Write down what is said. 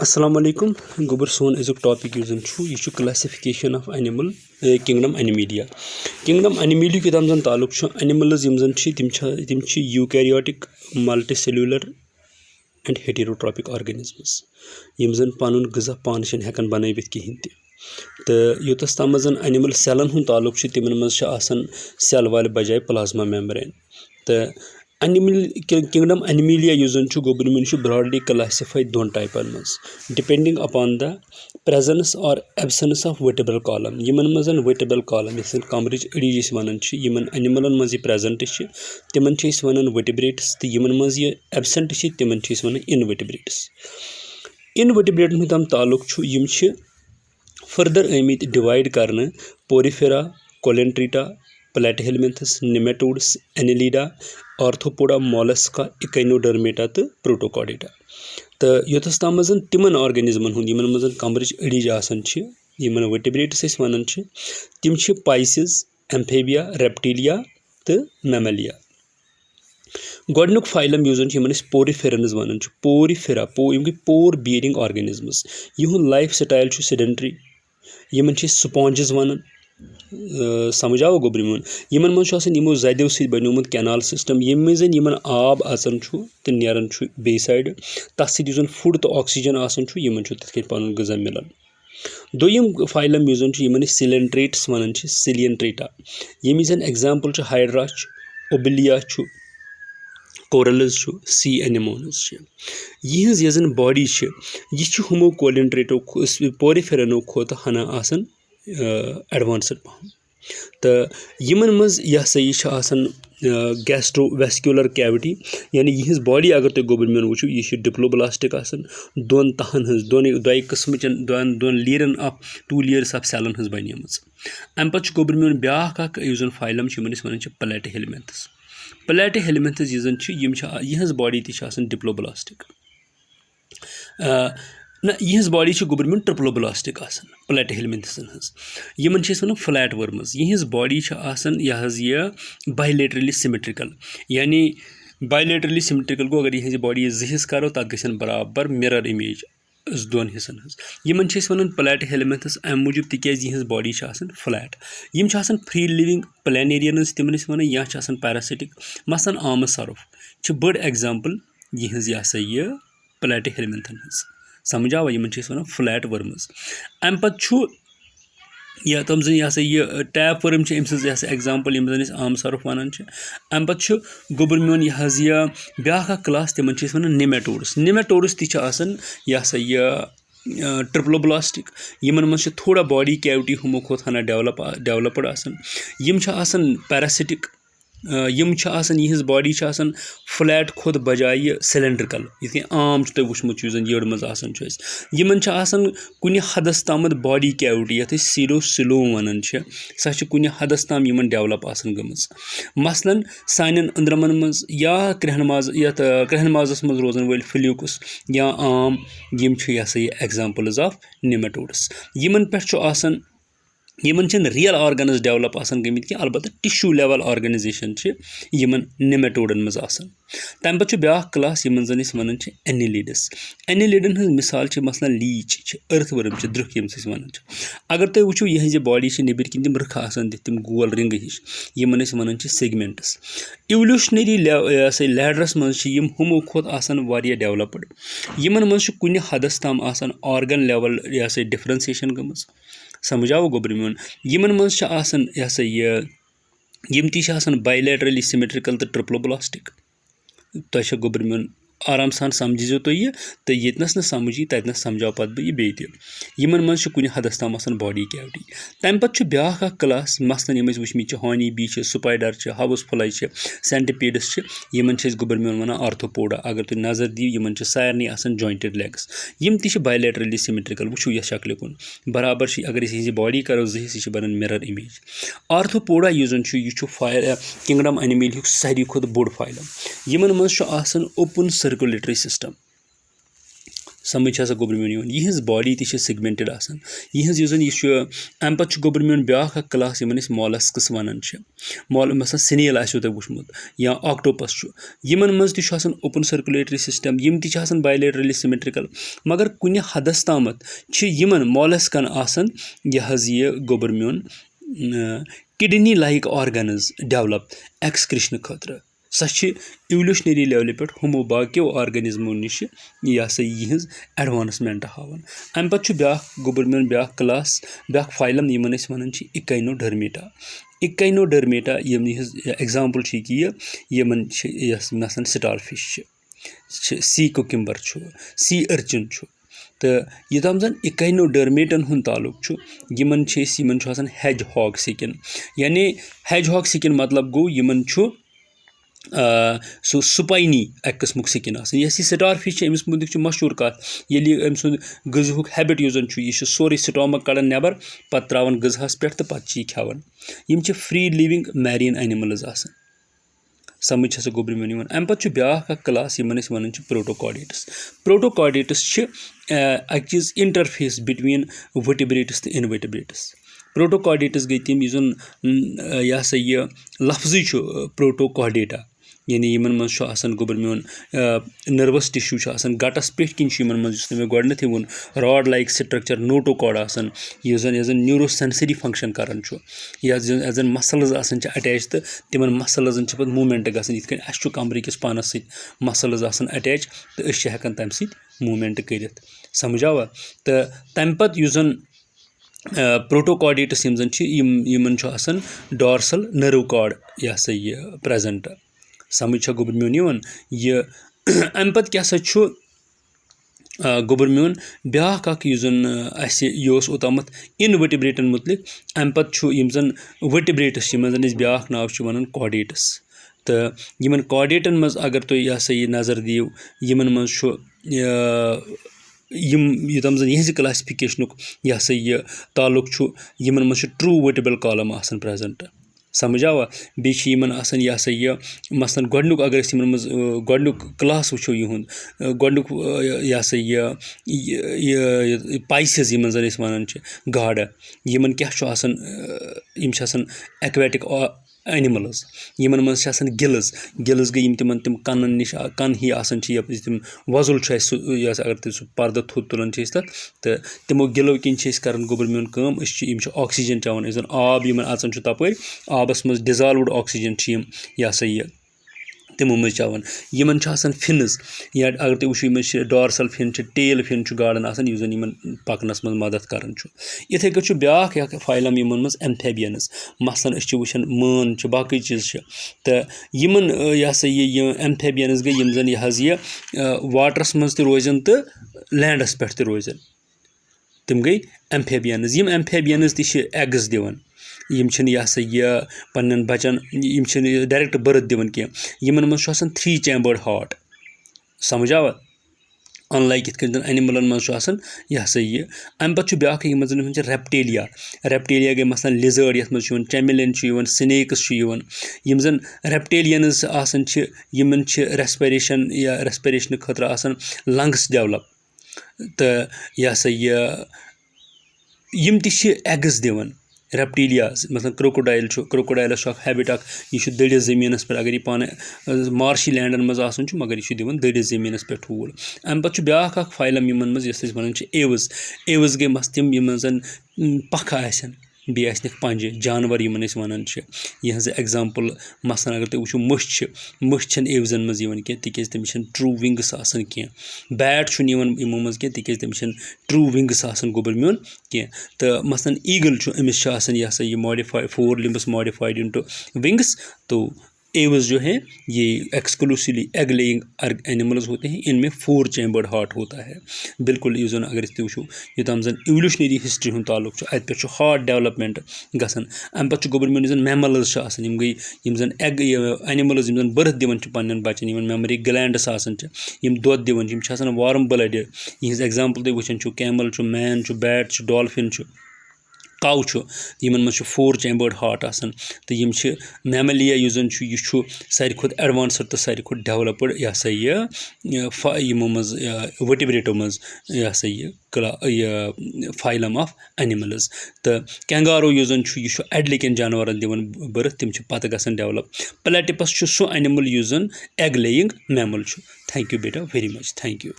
अस्सलाम वालेकुम गोबर सोन अजुक टॉपिक यह classification of animal kingdom Animalia Animalia योताम जन ताल्लुक एनिमल्स तिम eukaryotic multicellular and heterotrophic organisms यम जन पनुन ग़िज़ा पान हेकन बनवित कहीं तो योतस तम जन एनिमल सेलन हुंद ताल्लुक तिमन मज सेल वाल बजाय प्लाज्मा मेम्ब्रेन तो एनिमल किंगडम एनिमीलिया गोबरमेंट ब्रॉडली क्लासिफाइड दोन टाइपन मज डिपेंडिंग अपॉन द प्रेजेंस और एब्सेंस ऑफ वर्टेब्रल कॉलम यमन मज वर्टेब्रल कॉलम कमरच अड़ी वन यमन एनिमलन मज प्रेजेंट तिमन वन वर्टेब्रेट्स तो यमन मज एब्सेंट तिमन वन इनवर्टेब्रेट्स इनवर्टेब्रेटन तम ताल्लुक यम फर्दर आमित डिवाइड करने Porifera Coelenterata Platyhelminthes nematodes Annelida Arthropoda Mollusca Echinodermata तो प्रोटोकॉडेटा तो योतस तम तिमन ऑर्गेनिजमन हुंद यमन मज कमरच अड़ीज यमन वर्टेब्रेट्स वन तिम पाइसिस एम्फेबिया रेप्टिलिया तो मैमलिया गोडनुक फाइलम यमन पोरिफेरन्स वन पोरिफेरा पोर बियरिंग ऑर्गेनिजम्स यहुंद लाइफ स्टाइल सेडेंटरी यमन स्पॉन्जेस वन समझ आओ गोबर मोन यमन मज यमो जदियों सत बनोमुत कैनाल सिस्टम यम मज यमन आब अचन तो नेरन बे साइड तथ सत फूड तो ऑक्सीजन आसान यमन तिथ पन ग़िज़ा मिलान दोयम फाइलम यमन सिलेंट्रेट्स वन सिलियंट्रेटा यम जन example hydra Obelia corals sea anemones यहज यजन बॉडी यह हमो कोलेंट्रेटो पोरिफेरनो खोत हना आसान एडवांसड पहम तो यमन मज यह गैस्ट्रोवेस्कुलर कैविटी यानी यहज बॉडी अगर तुम गोबर में वो यह डिप्लोब्लास्टिक दोन तहन दोन किस्म दोन लीरन ऑफ 2 लेयर्स ऑफ सेलन हज बन अम पे गोबर में ब्याह फाइलम वन प्लेटिहेलमिंथस प्लेटिहेलमिंथस यहज बॉडी ती डिप्लोब्लास्टिक ना यहज बॉडी गोबर में ट्रिप्लोब्लास्टिक प्लेटिहेलमिंथसन हज यमन वन फ्लैट वर्मस यहज बॉडी यह बायलेटरली सिमेट्रिकल यानी बायलेटरली सिमेट्रिकल गो अगर यहज बॉडी हिस्स करो तथ गन बराबर मिरर इमेज दोन हिस्सन हज यमन वन प्लेटिहेलमिंथस अम मूजूब तिकाज यहज बॉडी फ्लैट यम फ्री लिविंग प्लानेरियंस तिमन वन या पैरासिटिक मसलन आम सर्फ बड़ एग्जाम्पल यहज यह प्लेटिहेलमिंथन हज समझ आवा यमन वन फ्लैट वर्मस अम पे यह तम यह टैप वर्म एग्जाम्पल यम जन आम सर्फ वन अम पे गोबर मोन यह ब्याह क्लास तिमन वन निमेटोड्स यह ट्रिप्लोब्लास्टिक यमन मज थोड़ा बॉडी कैविटी हमो खोत हना डेवलप्ड यम पैरासिटिक यम यहज बॉडी फ्लैट खोत बजाय सिलेंड्रिकल ये आम तुम वुचमुत यड़ मज यमन कुन हदस ताम बॉडी कैविटी ये सीरोसिलोम वन सह कुन हदस ताम यमन डेवलप गमज मसलन सान अंद्रमन मज या क्रहन माजस मज रोजन वल फ्ल्यूकस या आम यम एग्जाम्पल्स ऑफ निमेटोड्स यमन पे यमन रियल ऑर्गनस डेवलप गमित कि अलबत्ता टिश्यू लेवल ऑर्गेनाइजेशन यमन निमेटोडन मज तम पे ब्याह क्लास यमन जन वन एनिलिडस एनिलिडन हज मिसाल मसलन लीच अर्थवर्म द्रुख यम वन अगर तुम वो यह बॉडी नबर किन तम रख दिम गोल रिंग हिश यमन वन सेगमेंट्स इवोल्यूशनरी लैडरस मज हमो खोत डेवलप्ड यमन मज कुन हदस ताम ऑर्गन लेवल डिफरेंशिएशन गमज समझ आओ गोबर मोन यमन मज यम ती बायलेटरली सिमेट्रिकल तो ट्रिप्लोब्लास्टिक तुम गोबर मोन आराम सान समझो तो यह तो यतनस न समझी ततनस समझाओ पे बह यह यमन मज कुन हदस ताम बॉडी कैविटी तम पे ब्याह क्लास मसलन यम वुचमित honey bee spider house fly centipedes यमन गोबर मोन वन ऑर्थोपोडा अगर तुम नजर दियो यमन सारे जॉइंटेड लेग्स यम ती बायलेटरली सिमेट्रिकल वो यह शक्ल कुन बराबर अगर यह बॉडी करो यह बनन मिरर इमेज ऑर्थोपोडा यह किंगडम एनिमल सारी खुद बोड़ फाइलम यमन मज ओपन सर्कुलेटरी सिस्टम समझ हसा गोबर मेवन यवन यहज बॉडी ती सेगमेंटेड आसान यहज युजन यह अम पत गोबर मेवन ब्याख क्लास यमन मॉलस्कस वनान मॉल मसल सिनेल आसो तुम वुचमुत या ऑक्टोपस यमन मज ति आसान ओपन सर्कुलेटरी सिस्टम यम ति आसान बायलैटरली सिमेट्रिकल मगर कुछ हदस तामत यमन मॉलस्कन आसान यह गोबर maven kidney like organs develop excretion खतर सह इवोल्यूशनरी लेवल पे हमो बाकियों ऑर्गेनिज्मों नश यह सा यहज एडवांसमेंट हावन अम पे ब्या गोबर मेवन ब्या क्लास ब्या फाइलम यमन वन इकाइनोडर्मेटा इकाइनोडर्मेटा यम एग्जाम्पल कि यमन आसान starfish sea cucumber sea urchin तो यम जन इकाइनोडर्मेटन हुन ताल्लुक यमन आसान हेज हॉग स्किन यानी हेज हॉग स्किन मतलब गो यमन सो स्पाइनी अक किस्मुक स्किन यह स्टार फिश अमिस मुतलिक मशहूर कत ये अम सुंद गज़हुक हैबिट युजन यह सोरे स्टोमक कड़ान नबर पत् त्रावन गज़हस पे तो पत् खेवान यम फ्री लिविंग मैरीन एनिमल्स आसान समझ हसा गोबर मेवन अम पे ब्या class Yemen one protochordates protochordates अक चीज इंटरफेस बिटवीन वर्टिब्रेट्स तो इनवर्टिब्रेट्स प्रोटोकॉर्डेट्स गई तम यह यह सा यह लफ्जी प्रोटोकॉर्डेटा यानी यमन मज गोबर मेवन नर्वस टिश्यू गटस पे किन यमन मज मे गोडनथ वोन रॉड लाइक स्ट्रक्चर नोटोकॉड आसान यह जन न्यूरोसेंसरी फंक्शन करान यह मसल्स आसान अटैच तो तिमन मसल्सन पे मूवमेंट गसान यिथ कन अस कमर किस पानस सत मसल्स आसान अटैच तो अस हेकान तम सत मूवमेंट करित समझ आवा तो तम पत युस जन प्रोटोकॉर्डेट्स यम जन यमन आसान डॉर्सल नर्व कॉर्ड यह सा यह प्रेजेंट समझ गोबर मेवन यवन यह अम पत क्या गोबर मेवन ब्या यह ओतामत इनवर्टिब्रेटन मुतलिक अम पत यम जन वर्टिब्रेट्स यमन जन ब्या नाव वन कॉर्डेट्स तो यमन कॉर्डेटन मज अगर तुम यह सा यह नज़र दियो यमन मज योतम जन यह क्लासिफिकेशन यह सा यह ताल्लुक यमन मज ट्रू वर्टिबल कॉलम आसान प्रेजेंट समझ आवा बेन आसान यह सा यह मसलन गोडनुक अगर यमन मज गोडनुक क्लास वो यहुंद गोडनुक यह सा यह पाइसेस यमन जन वन गाड यमन क्या आसान एक्वेटिक एनिमल्स यमन मज गिल्स गिल्स गई तिमन तिम कन नश कन ही आसान तिम वजुल अगर तुम पर्द थोद तुलान तो तिमो गिलो किन कर गोबर मेवन कम ऑक्सीजन चवन जन आब यमन अचन तपर आबस मज डिजॉल्वड ऑक्सीजन यह सा यह तिमो मज चवन यमन फिन्स या अगर तुम वो डॉर्सल फिन टेल फिन गाड़न आसान यु जन यमन पकनस मज मदद करन इथे कट ब्या फाइलम यमन मज एम्फेबियंस मसलन वुचान मान बाकी चीज तो यमन यह सा यह एम्फेबियंस गई यम जन यह वाटरस मज तो रोजन तो लैंडस पे तो रोजन तम गई एम्फेबियंस यम एम्फेबियंस ती एग्स दिवन यम यह सा यह पन्न बचन यम डायरेक्ट बर्थ दिवन कह यमन मज 3 चैम्बर्ड हार्ट समझ आवा अनलाइक यथ एनिमलन मज यह सा यह अम पे ब्या यम रेप्टेलिया रेप्टेलिया गई मसलन लिजर्ड यथ मज चेमिलिन स्नेक्स यम जन रेप्टेलियंस आसान यमन रेस्पिरेशन या रेस्पिरेशन खतर आसान लंग्स डेवलप तो यह सा यह यम एग्स दिवन रेप्टिलियाज मतलब क्रोकोडाइलस हैबिट यह दड़िस जमीनस पे अगर यह पान मार्शी लैंडन मज आसान मगर यह दिवन दड़िस जमीनस पे ठूल अम पे ब्या फाइलम यमन मज यस वन एवज एवज गई मस तिम यमन जन पख आसन बे पंज जानवर यमन वन यह एग्जाम्पल मसलन अगर तुम वो मछ एवजन मज तिक तमिस ट्रू विंग्स आसान कह बैट यमो मज कह तमिस ट्रू विंग्स आसान गोबर मेवन कह तो मसलन ईगल अमिस यह सा यह modified 4 limbs modified into wings तो एवज जो है ये एक्सक्लूसिवली एग लेइंग एनिमल्स होते हैं इनमें 4 चैम्बर्ड हार्ट होता है बिल्कुल यह जन अगर वो योतम जन इवोल्यूशनरी हिस्ट्री हूँ ताल्लुक अत पे हार्ट डेवलपमेंट गसान अम पे गोबर मेवन जन मैमल्स गई यम जन एग एनिमल्स यम जन बर्थ दिवन पन्न बचन यमन मेमरी ग्लैंड्स आसान यम दोद दिवन यम वार्म ब्लड यह एग्जाम्पल तुम वुचान camel man bat dolphin cow छु यमन मज 4 चैम्बर्ड हार्ट आसन तो यम छ मैमलिया युस जन छु यह छु सारि खुद एडवांसड तो सारि खुद डेवलप्ड यह सा यमो मज वर्टिब्रेटो मज यह सा यह फाइलम ऑफ एनिमल्स तो कैंगारो युस जन छु यह एडलिकन जानवरन दिवन बर्थ तिम छ पत गसन डेवलप प्लेटिपस छु सो एनिमल युस जन एग लेइंग मैमल छु थैंक यू बेटा वेरी मच थैंक यू